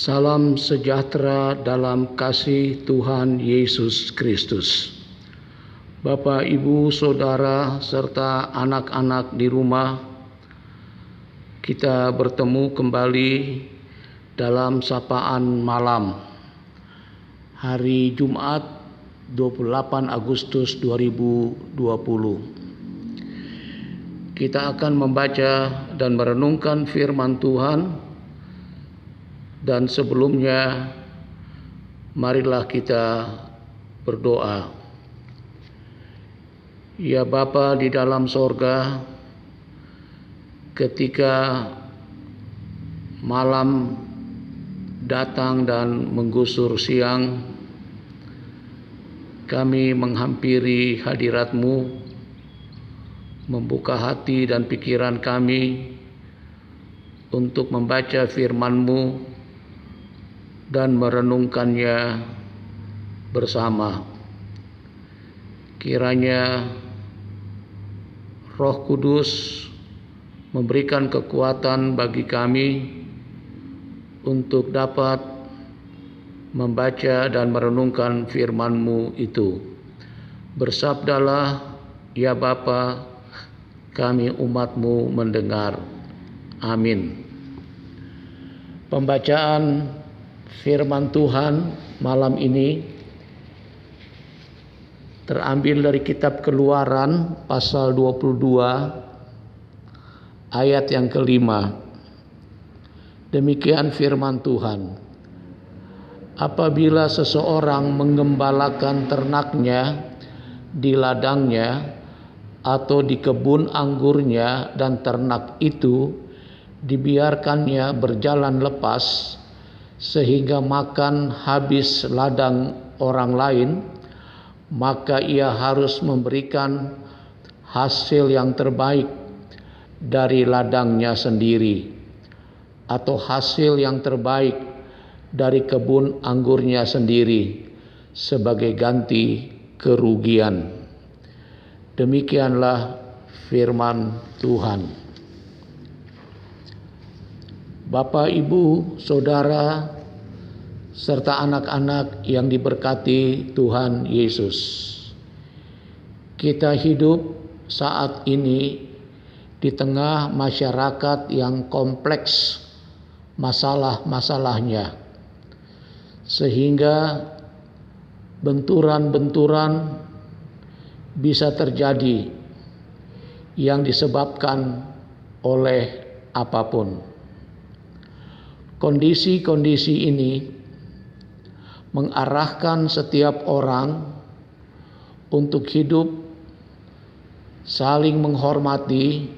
Salam sejahtera dalam kasih Tuhan Yesus Kristus. Bapak, Ibu, Saudara, serta anak-anak di rumah, kita bertemu kembali dalam sapaan malam hari Jumat 28 Agustus 2020. Kita akan membaca dan merenungkan firman Tuhan. Dan sebelumnya, marilah kita berdoa. Ya Bapa di dalam sorga, ketika malam datang dan menggusur siang, kami menghampiri hadirat-Mu, membuka hati dan pikiran kami untuk membaca firman-Mu dan merenungkannya bersama. Kiranya Roh Kudus memberikan kekuatan bagi kami untuk dapat membaca dan merenungkan firman-Mu itu. Bersabdalah, ya Bapa, kami umat-Mu mendengar. Amin. Pembacaan firman Tuhan malam ini terambil dari kitab Keluaran pasal 22 ayat yang kelima. Demikian firman Tuhan. Apabila seseorang mengembalakan ternaknya di ladangnya atau di kebun anggurnya dan ternak itu dibiarkannya berjalan lepas sehingga makan habis ladang orang lain, maka ia harus memberikan hasil yang terbaik dari ladangnya sendiri, atau hasil yang terbaik dari kebun anggurnya sendiri sebagai ganti kerugian. Demikianlah firman Tuhan. Bapak, Ibu, Saudara, serta anak-anak yang diberkati Tuhan Yesus. Kita hidup saat ini di tengah masyarakat yang kompleks masalah-masalahnya, sehingga benturan-benturan bisa terjadi yang disebabkan oleh apapun. Kondisi-kondisi ini mengarahkan setiap orang untuk hidup saling menghormati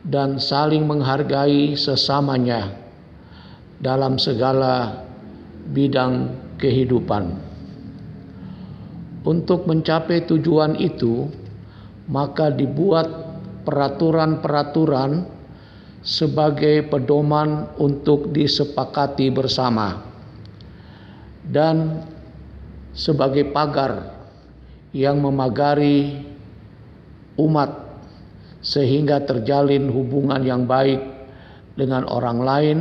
dan saling menghargai sesamanya dalam segala bidang kehidupan. Untuk mencapai tujuan itu, maka dibuat peraturan-peraturan sebagai pedoman untuk disepakati bersama dan sebagai pagar yang memagari umat sehingga terjalin hubungan yang baik dengan orang lain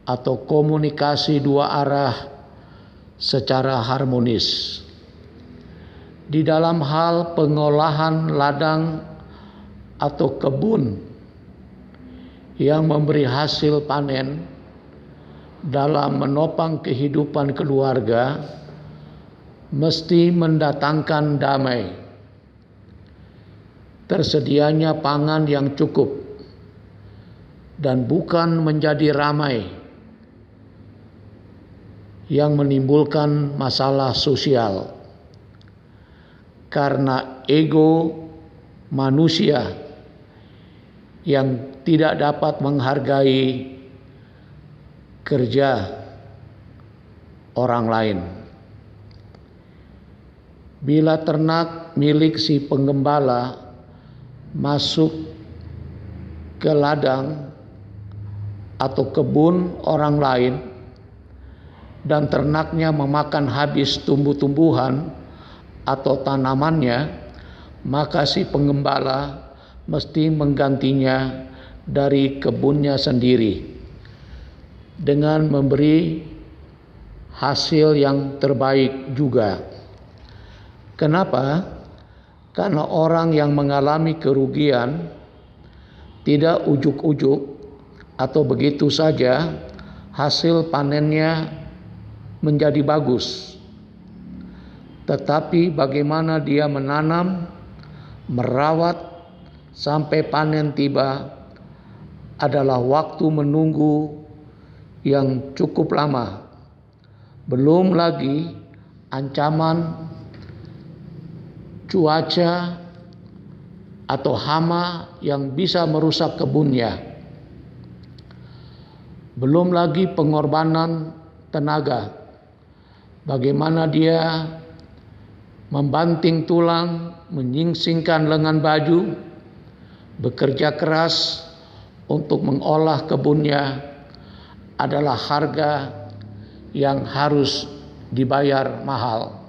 atau komunikasi dua arah secara harmonis. Di dalam hal pengolahan ladang atau kebun yang memberi hasil panen dalam menopang kehidupan keluarga mesti mendatangkan damai, tersedianya pangan yang cukup, dan bukan menjadi ramai yang menimbulkan masalah sosial. Karena ego manusia yang tidak dapat menghargai kerja orang lain. Bila ternak milik si penggembala masuk ke ladang atau kebun orang lain dan ternaknya memakan habis tumbuh-tumbuhan atau tanamannya, maka si penggembala mesti menggantinya dari kebunnya sendiri. dengan memberi hasil yang terbaik juga. Kenapa? Karena orang yang mengalami kerugian tidak ujuk-ujuk atau begitu saja hasil panennya menjadi bagus. Tetapi bagaimana dia menanam, merawat sampai panen tiba adalah waktu menunggu yang cukup lama. Belum lagi ancaman cuaca atau hama yang bisa merusak kebunnya. Belum lagi pengorbanan tenaga. Bagaimana dia membanting tulang, menyingsingkan lengan baju, bekerja keras untuk mengolah kebunnya adalah harga yang harus dibayar mahal.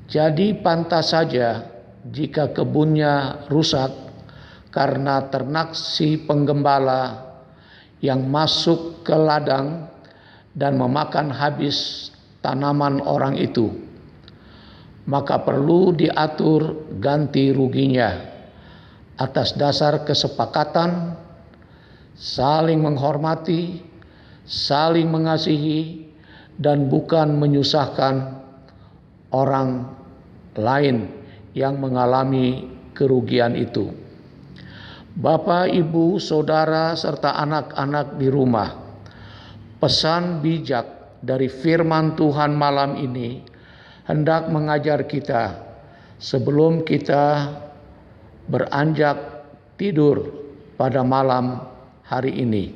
Jadi pantas saja jika kebunnya rusak karena ternak si penggembala yang masuk ke ladang dan memakan habis tanaman orang itu. Maka perlu diatur ganti ruginya atas dasar kesepakatan, saling menghormati, saling mengasihi, dan bukan menyusahkan orang lain yang mengalami kerugian itu. Bapak, Ibu, Saudara, serta anak-anak di rumah, pesan bijak dari firman Tuhan malam ini hendak mengajar kita sebelum kita beranjak tidur pada malam hari ini.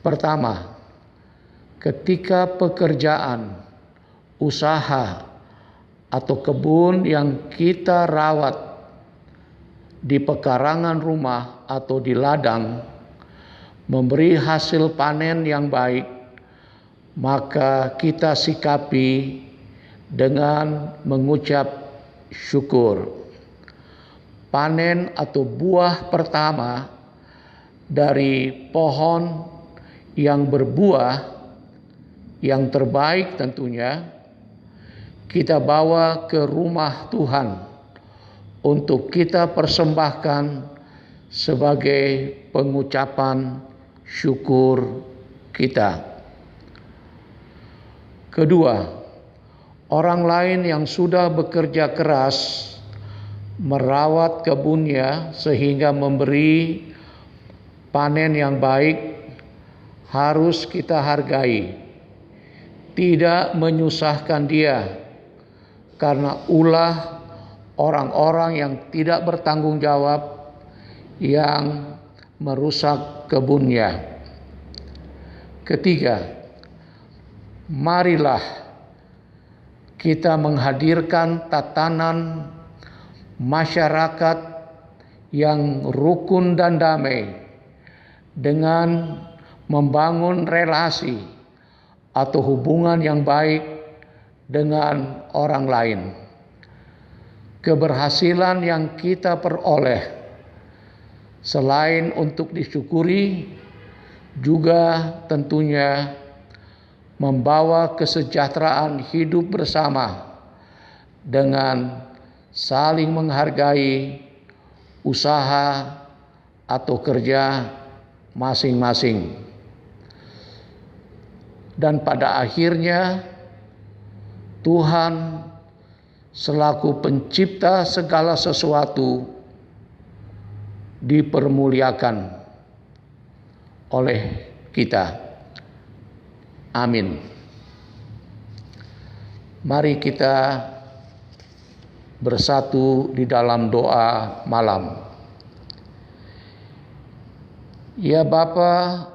Pertama, ketika pekerjaan, usaha, atau kebun yang kita rawat di pekarangan rumah atau di ladang memberi hasil panen yang baik, maka kita sikapi dengan mengucap syukur. Panen atau buah pertama dari pohon yang berbuah yang terbaik tentunya kita bawa ke rumah Tuhan untuk kita persembahkan sebagai pengucapan syukur kita. Kedua, orang lain yang sudah bekerja keras merawat kebunnya sehingga memberi panen yang baik harus kita hargai, tidak menyusahkan dia karena ulah orang-orang yang tidak bertanggung jawab yang merusak kebunnya. Ketiga, marilah kita menghadirkan tatanan masyarakat yang rukun dan damai dengan membangun relasi atau hubungan yang baik dengan orang lain. Keberhasilan yang kita peroleh selain untuk disyukuri juga tentunya membawa kesejahteraan hidup bersama dengan saling menghargai usaha atau kerja masing-masing. Dan pada akhirnya Tuhan selaku pencipta segala sesuatu dipermuliakan oleh kita. Amin. Mari kita bersatu di dalam doa malam. Ya Bapa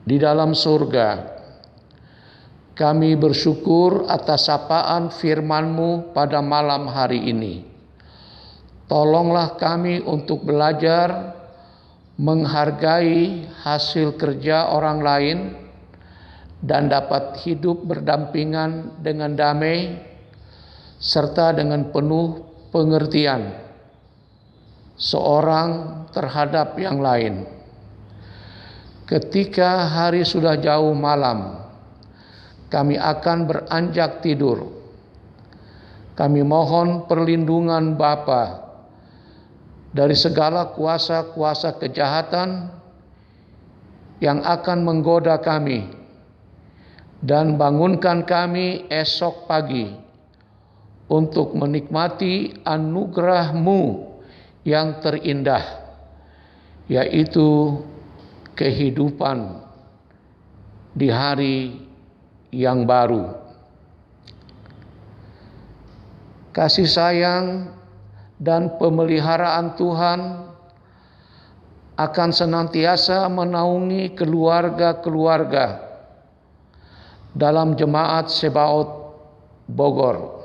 di dalam surga, kami bersyukur atas sapaan firman-Mu pada malam hari ini. Tolonglah kami untuk belajar menghargai hasil kerja orang lain dan dapat hidup berdampingan dengan damai serta dengan penuh pengertian seorang terhadap yang lain. Ketika hari sudah jauh malam, kami akan beranjak tidur. Kami mohon perlindungan Bapa dari segala kuasa-kuasa kejahatan yang akan menggoda kami, dan bangunkan kami esok pagi untuk menikmati anugerah-Mu yang terindah, yaitu kehidupan di hari yang baru. Kasih sayang dan pemeliharaan Tuhan akan senantiasa menaungi keluarga-keluarga dalam Jemaat Sebaot Bogor.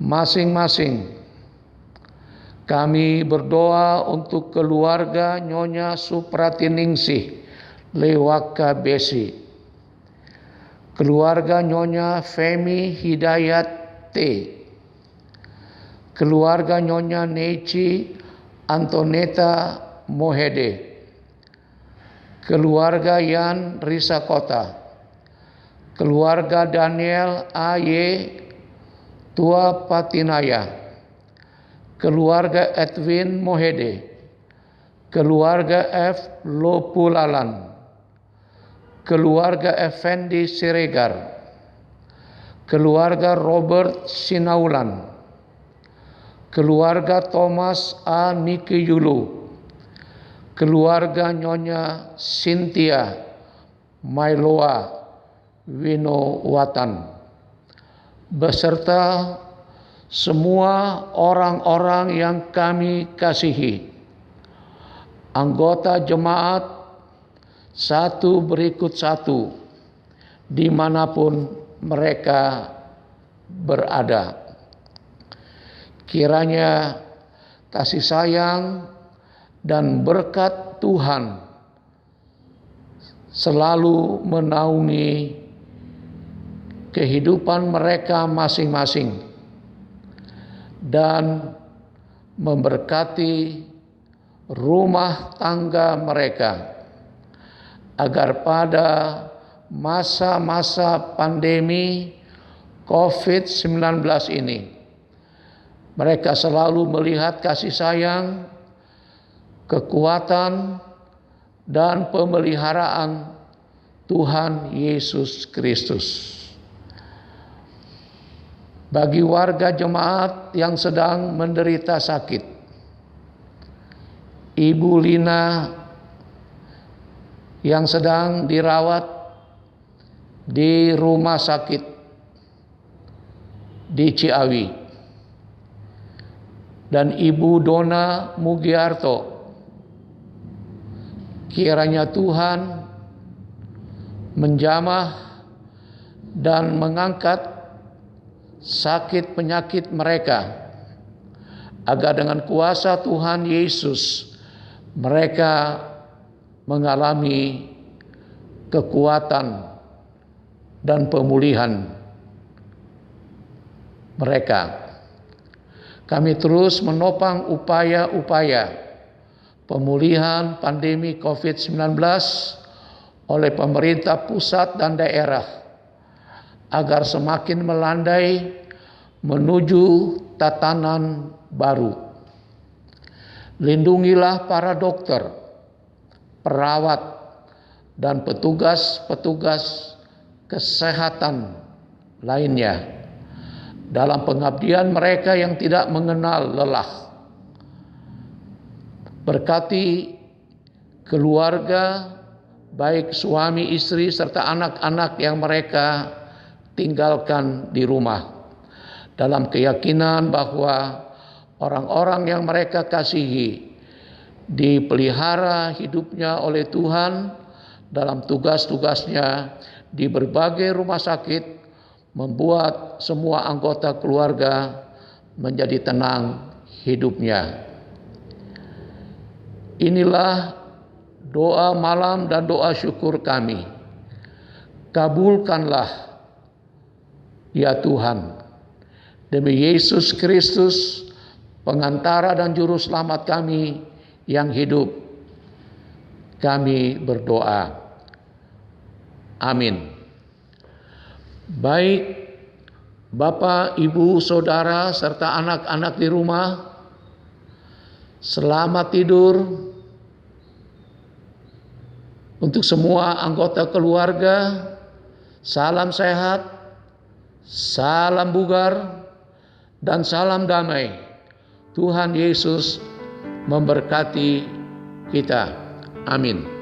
Masing-masing kami berdoa untuk keluarga Nyonya Supratiningsih Lewaka Besi, keluarga Nyonya Femi Hidayat T, keluarga Nyonya Neci Antoneta Mohede, keluarga Yan Risa Kota, keluarga Daniel A.Y. Tua Patinaya, keluarga Edwin Mohede, keluarga F. Lopulalan, keluarga Effendi Siregar, keluarga Robert Sinaulan, keluarga Thomas A. Nikiyulu, keluarga Nyonya Cynthia Mailoa Winowatan, beserta semua orang-orang yang kami kasihi, anggota jemaat satu berikut satu dimanapun mereka berada. Kiranya kasih sayang dan berkat Tuhan selalu menaungi kehidupan mereka masing-masing dan memberkati rumah tangga mereka, agar pada masa-masa pandemi COVID-19 ini mereka selalu melihat kasih sayang, kekuatan, dan pemeliharaan Tuhan Yesus Kristus. Bagi warga jemaat yang sedang menderita sakit, Ibu Lina yang sedang dirawat di rumah sakit di Ciawi, dan Ibu Dona Mugiarto, kiranya Tuhan menjamah dan mengangkat sakit penyakit mereka, agar dengan kuasa Tuhan Yesus mereka mengalami kekuatan dan pemulihan mereka. Kami terus menopang upaya-upaya pemulihan pandemi COVID-19 oleh pemerintah pusat dan daerah, agar semakin melandai menuju tatanan baru. Lindungilah para dokter, perawat, dan petugas-petugas kesehatan lainnya dalam pengabdian mereka yang tidak mengenal lelah. Berkati keluarga, baik suami, istri, serta anak-anak yang mereka tinggalkan di rumah, dalam keyakinan bahwa orang-orang yang mereka kasihi dipelihara hidupnya oleh Tuhan dalam tugas-tugasnya di berbagai rumah sakit, membuat semua anggota keluarga menjadi tenang hidupnya. Inilah doa malam dan doa syukur kami. Kabulkanlah ya Tuhan, demi Yesus Kristus, pengantara dan juru selamat kami yang hidup. kami berdoa. Amin. Baik Bapak, Ibu, Saudara, serta anak-anak di rumah, selamat tidur. Untuk semua anggota keluarga, salam sehat, salam bugar, dan salam damai. Tuhan Yesus memberkati kita. Amin.